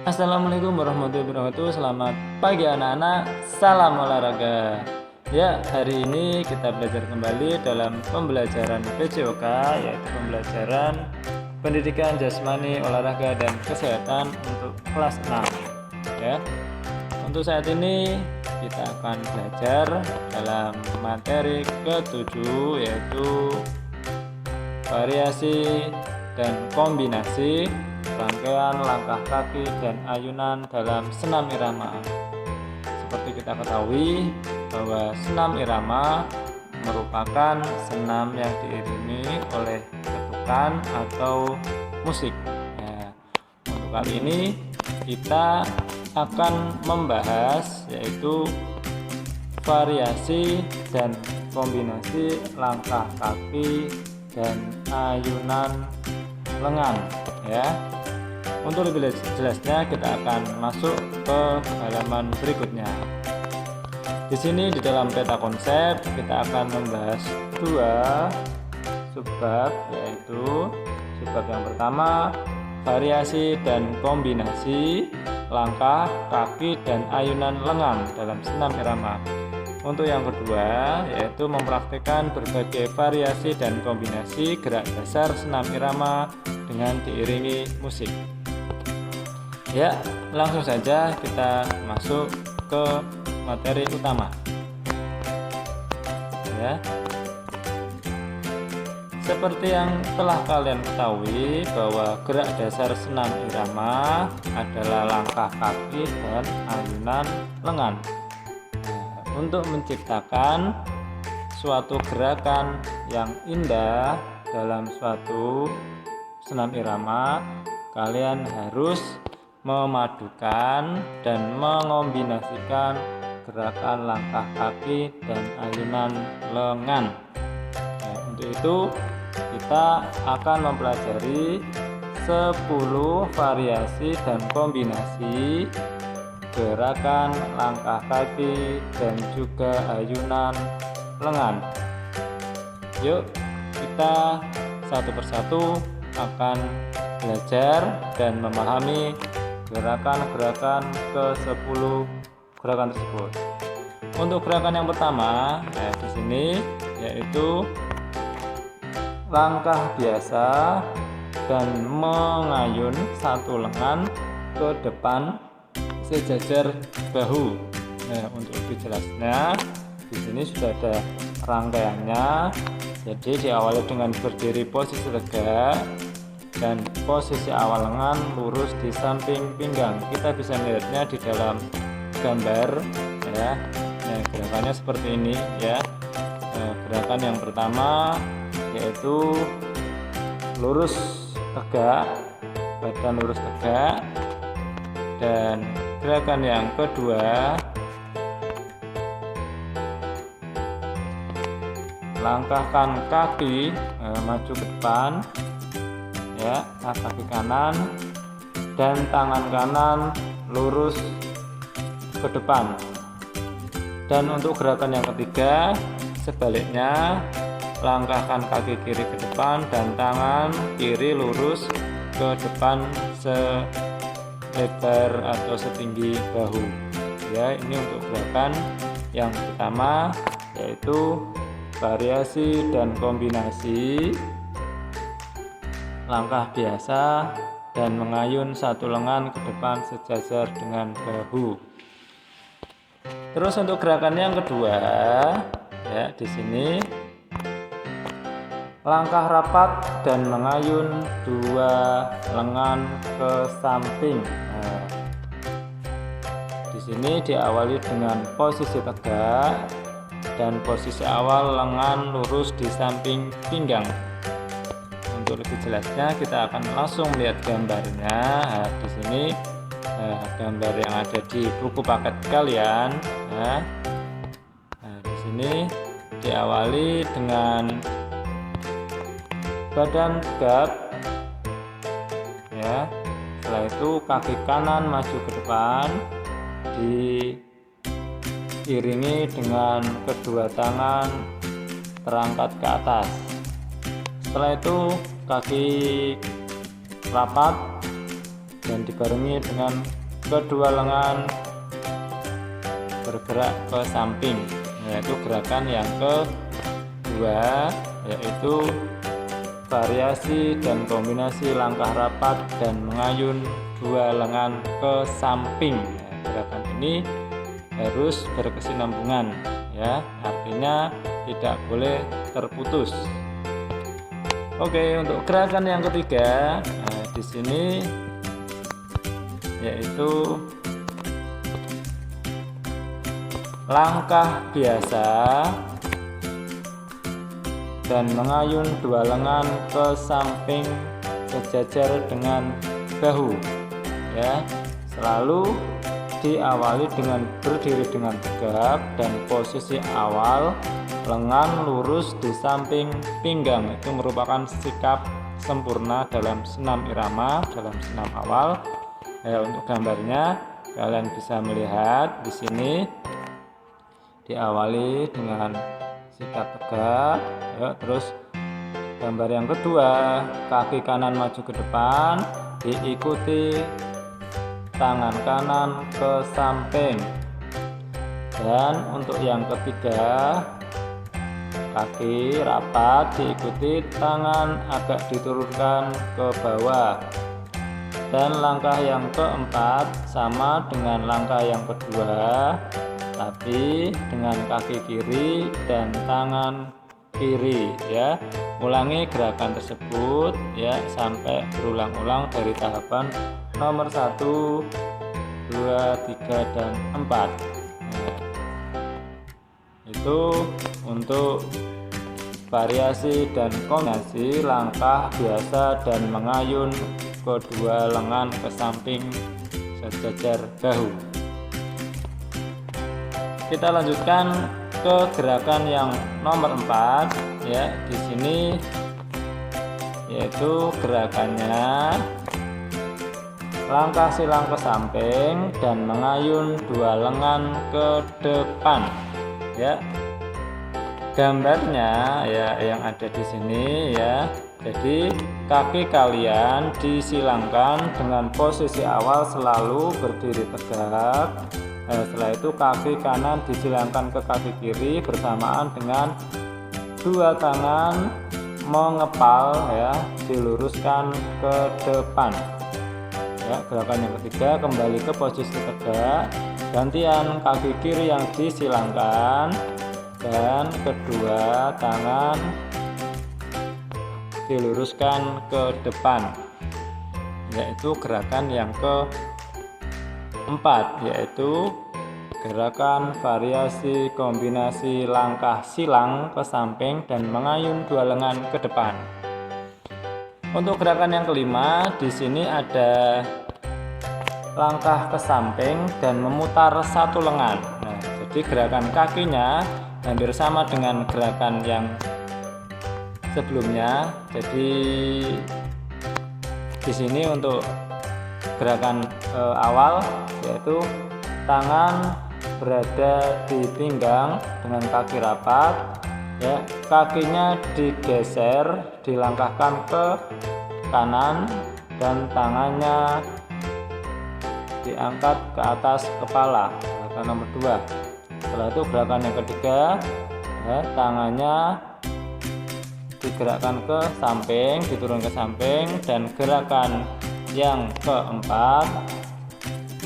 Assalamualaikum warahmatullahi wabarakatuh. Selamat pagi anak-anak. Salam olahraga. Ya, hari ini kita belajar kembali dalam pembelajaran PJOK, yaitu pembelajaran pendidikan jasmani, olahraga dan kesehatan untuk kelas 6. Ya. Untuk saat ini kita akan belajar dalam materi ke-7, yaitu variasi dan kombinasi rangkaian langkah kaki dan ayunan dalam senam irama. Seperti kita ketahui bahwa senam irama merupakan senam yang diiringi oleh ketukan atau musik. Nah, untuk kali ini kita akan membahas yaitu variasi dan kombinasi langkah kaki dan ayunan lengan, ya. Untuk lebih jelasnya kita akan masuk ke halaman berikutnya. Di sini di dalam peta konsep kita akan membahas dua subbab, yaitu subbab yang pertama variasi dan kombinasi langkah kaki dan ayunan lengan dalam senam irama. Untuk yang kedua yaitu mempraktikkan berbagai variasi dan kombinasi gerak dasar senam irama dengan diiringi musik. Ya, langsung saja kita masuk ke materi utama. Ya. Seperti yang telah kalian ketahui bahwa gerak dasar senam irama adalah langkah kaki dan ayunan lengan. Untuk menciptakan suatu gerakan yang indah dalam suatu senam irama, kalian harus memadukan dan mengombinasikan gerakan langkah kaki dan ayunan lengan. Nah, untuk itu kita akan mempelajari 10 variasi dan kombinasi gerakan langkah kaki dan juga ayunan lengan. Yuk kita satu persatu akan belajar dan memahami gerakan-gerakan ke-10 gerakan tersebut. Untuk gerakan yang pertama, di sini yaitu langkah biasa dan mengayun satu lengan ke depan sejajar bahu. Nah, untuk lebih jelasnya di sini sudah ada rangkaiannya. Jadi diawali dengan berdiri posisi tegak dan posisi awal lengan lurus di samping pinggang. Kita bisa melihatnya di dalam gambar, ya. Nah, gerakannya seperti ini, ya. Nah, gerakan yang pertama yaitu lurus tegak, badan lurus tegak. Dan gerakan yang kedua langkahkan kaki maju ke depan, ya, kaki kanan dan tangan kanan lurus ke depan. Dan untuk gerakan yang ketiga sebaliknya, langkahkan kaki kiri ke depan dan tangan kiri lurus ke depan selebar atau setinggi bahu. Ya, ini untuk gerakan yang pertama yaitu variasi dan kombinasi langkah biasa dan mengayun satu lengan ke depan sejajar dengan bahu. Terus untuk gerakan yang kedua, ya, di sini langkah rapat dan mengayun dua lengan ke samping. Nah, di sini diawali dengan posisi tegak dan posisi awal lengan lurus di samping pinggang. Untuk lebih jelasnya kita akan langsung melihat gambarnya. Nah, di sini gambar yang ada di buku paket kalian. Nah, di sini diawali dengan badan tegak, ya. Setelah itu kaki kanan maju ke depan, diiringi dengan kedua tangan terangkat ke atas. Setelah itu kaki rapat dan dibarengi dengan kedua lengan bergerak ke samping, yaitu gerakan yang kedua, yaitu variasi dan kombinasi langkah rapat dan mengayun dua lengan ke samping. Gerakan ini harus berkesinambungan, ya, artinya tidak boleh terputus. Oke, untuk gerakan yang ketiga, di sini yaitu langkah biasa dan mengayun dua lengan ke samping sejajar dengan bahu, ya, selalu diawali dengan berdiri dengan tegak dan posisi awal lengan lurus di samping pinggang. Itu merupakan sikap sempurna dalam senam irama, dalam senam awal. Untuk gambarnya kalian bisa melihat di sini diawali dengan sikap tegak, terus gambar yang kedua, kaki kanan maju ke depan, diikuti tangan kanan ke samping. Dan untuk yang ketiga, kaki rapat diikuti tangan agak diturunkan ke bawah. Dan langkah yang keempat sama dengan langkah yang kedua, tapi dengan kaki kiri dan tangan kiri, ya. Ulangi gerakan tersebut, ya, sampai berulang-ulang dari tahapan nomor 1, 2, 3, dan 4. Itu untuk variasi dan kombinasi langkah biasa dan mengayun kedua lengan ke samping sejajar bahu. Kita lanjutkan ke gerakan yang nomor 4, ya. Di sini yaitu gerakannya langkah silang ke samping dan mengayun dua lengan ke depan, ya. Gambarnya, ya, yang ada di sini, ya. Jadi kaki kalian disilangkan dengan posisi awal selalu berdiri tegak. Setelah itu kaki kanan disilangkan ke kaki kiri bersamaan dengan dua tangan mengepal, ya, diluruskan ke depan. Ya, gerakan yang ketiga kembali ke posisi tegak, gantian kaki kiri yang disilangkan dan kedua tangan diluruskan ke depan, yaitu gerakan yang keempat, yaitu gerakan variasi kombinasi langkah silang ke samping dan mengayun dua lengan ke depan. Untuk gerakan yang kelima, di sini ada langkah ke samping dan memutar satu lengan. Nah, jadi gerakan kakinya hampir sama dengan gerakan yang sebelumnya. Jadi di sini untuk gerakan awal yaitu tangan berada di pinggang dengan kaki rapat, ya, kakinya digeser, dilangkahkan ke kanan dan tangannya diangkat ke atas kepala. Gerakan nomor 2. Setelah itu gerakan yang ketiga, ya, tangannya digerakkan ke samping, diturun ke samping, dan gerakan yang keempat,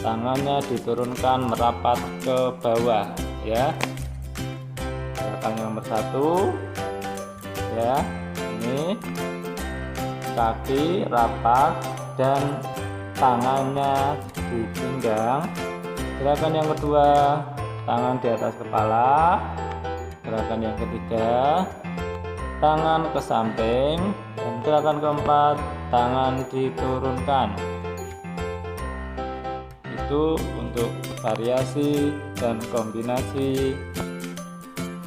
tangannya diturunkan merapat ke bawah, ya. Gerakan yang nomor 1, ya, ini kaki rapat dan tangannya di pinggang. Gerakan yang kedua, tangan di atas kepala. Gerakan yang ketiga, tangan ke samping, dan gerakan keempat, tangan diturunkan. Itu untuk variasi dan kombinasi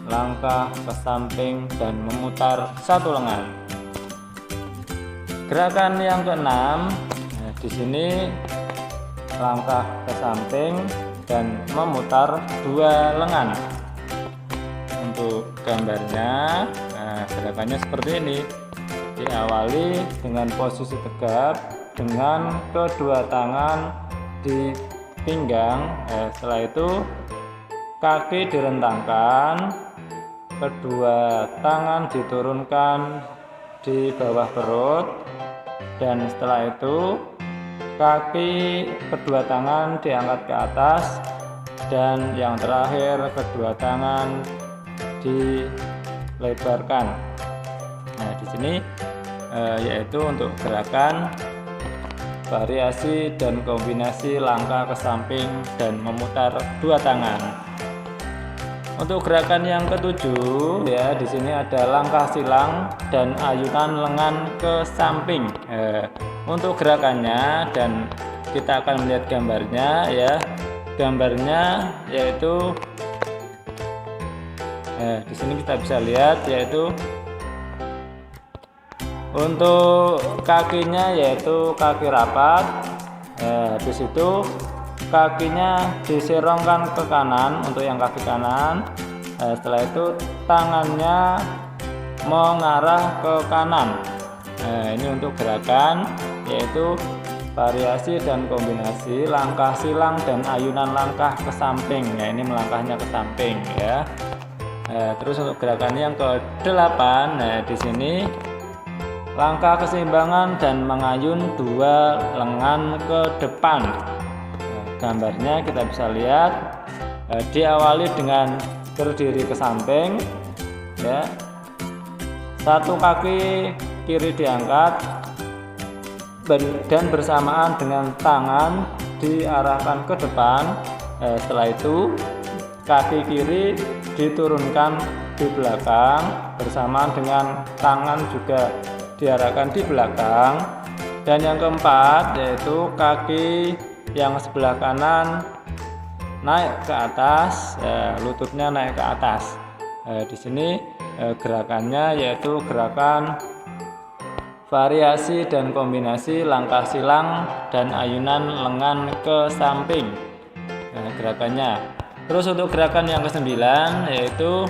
langkah ke samping dan memutar satu lengan. Gerakan yang keenam, di sini langkah ke samping dan memutar dua lengan. Untuk gambarnya, gerakannya seperti ini. Diawali dengan posisi tegak dengan kedua tangan di pinggang. Setelah itu kaki direntangkan, kedua tangan diturunkan di bawah perut, dan setelah itu kaki kedua tangan diangkat ke atas, dan yang terakhir kedua tangan dilebarkan. Nah, di sini yaitu untuk gerakan variasi dan kombinasi langkah ke samping dan memutar dua tangan. Untuk gerakan yang ketujuh ya, di sini ada langkah silang dan ayunan lengan ke samping. Untuk gerakannya, dan kita akan melihat gambarnya ya. Gambarnya yaitu di sini kita bisa lihat yaitu untuk kakinya yaitu kaki rapat. Habis itu kakinya diserongkan ke kanan untuk yang kaki kanan. Setelah itu tangannya mengarah ke kanan. Ini untuk gerakan yaitu variasi dan kombinasi langkah silang dan ayunan langkah ke samping. Ya, ini melangkahnya ke samping ya. Terus untuk gerakan yang ke-8, nah di sini langkah keseimbangan dan mengayun dua lengan ke depan. Gambarnya kita bisa lihat diawali dengan berdiri ke samping ya. Satu kaki kiri diangkat dan bersamaan dengan tangan diarahkan ke depan. Setelah itu kaki kiri diturunkan di belakang bersamaan dengan tangan juga diarahkan di belakang. Dan yang keempat yaitu kaki yang sebelah kanan naik ke atas, lututnya naik ke atas. Di sini gerakannya yaitu gerakan variasi dan kombinasi langkah silang dan ayunan lengan ke samping. Gerakannya. Terus untuk gerakan yang ke-9 yaitu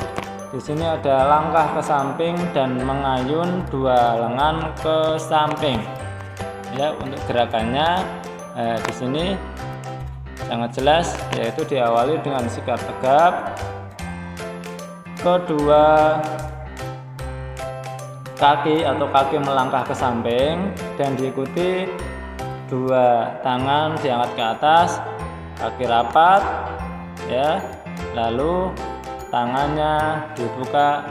di sini ada langkah ke samping dan mengayun dua lengan ke samping. Ya, untuk gerakannya di sini sangat jelas yaitu diawali dengan sikap tegap, kedua kaki atau kaki melangkah ke samping dan diikuti dua tangan diangkat ke atas, kaki rapat ya, lalu tangannya dibuka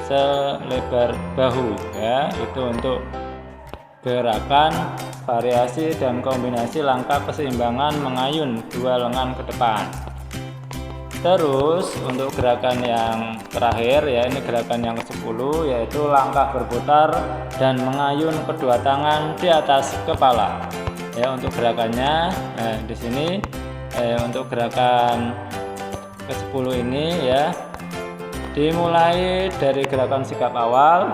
selebar bahu ya. Itu untuk gerakan variasi dan kombinasi langkah keseimbangan mengayun dua lengan ke depan. Terus untuk gerakan yang terakhir ya, ini gerakan yang ke-10 yaitu langkah berputar dan mengayun kedua tangan di atas kepala. Ya, untuk gerakannya di sini untuk gerakan ke-10 ini ya, dimulai dari gerakan sikap awal,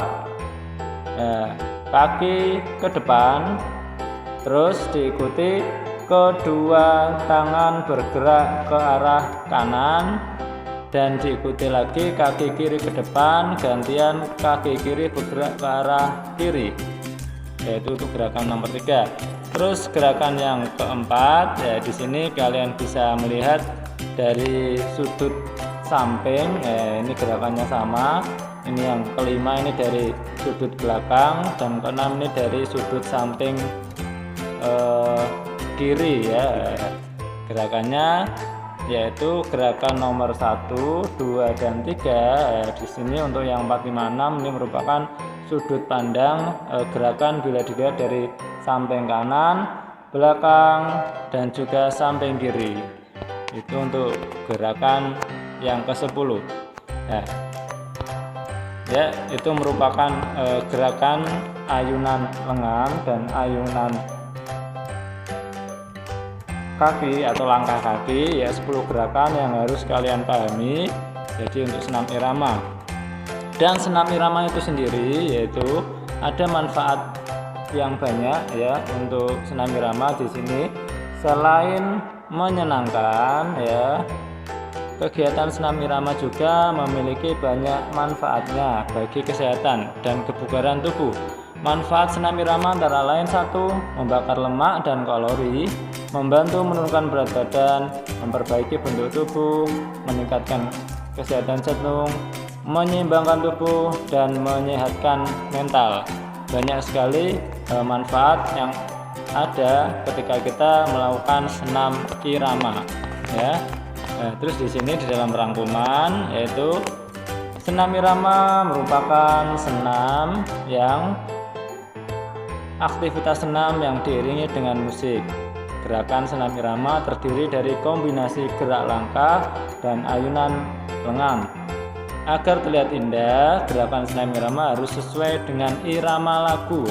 kaki ke depan, terus diikuti kedua tangan bergerak ke arah kanan, dan diikuti lagi kaki kiri ke depan, gantian kaki kiri bergerak ke arah kiri, yaitu untuk gerakan nomor 3. Terus gerakan yang keempat ya, di sini kalian bisa melihat dari sudut samping, ini gerakannya sama. Ini yang kelima ini dari sudut belakang, dan keenam ini dari sudut samping kiri ya. Gerakannya yaitu gerakan nomor 1, 2, dan 3. Di sini untuk yang 4, 5, 6 ini merupakan sudut pandang gerakan bila dilihat dari samping kanan, belakang, dan juga samping kiri. Itu untuk gerakan yang ke-10. Ya, itu merupakan gerakan ayunan lengan dan ayunan kaki atau langkah kaki ya, 10 gerakan yang harus kalian pahami. Jadi untuk senam irama, dan senam irama itu sendiri yaitu ada manfaat yang banyak ya. Untuk senam irama di sini selain menyenangkan ya, kegiatan senam irama juga memiliki banyak manfaatnya bagi kesehatan dan kebugaran tubuh. Manfaat senam irama antara lain: 1. Membakar lemak dan kalori, membantu menurunkan berat badan, memperbaiki bentuk tubuh, meningkatkan kesehatan jantung, menyeimbangkan tubuh, dan menyehatkan mental. Banyak sekali manfaat yang ada ketika kita melakukan senam irama, ya. Terus di sini di dalam rangkuman yaitu senam irama merupakan senam yang aktivitas senam yang diiringi dengan musik. Gerakan senam irama terdiri dari kombinasi gerak langkah dan ayunan lengan. Agar terlihat indah, gerakan senam irama harus sesuai dengan irama lagu.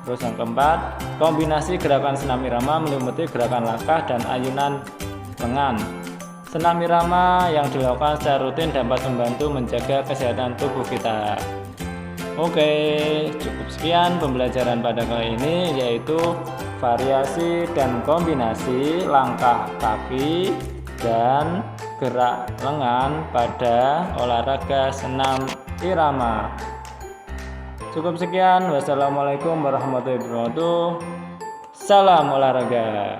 Terus yang keempat, kombinasi gerakan senam irama meliputi gerakan langkah dan ayunan lengan. Senam irama yang dilakukan secara rutin dapat membantu menjaga kesehatan tubuh kita. Oke, cukup sekian pembelajaran pada kali ini, yaitu variasi dan kombinasi langkah kaki dan gerak lengan pada olahraga senam irama. Cukup sekian, wassalamualaikum warahmatullahi wabarakatuh. Salam olahraga.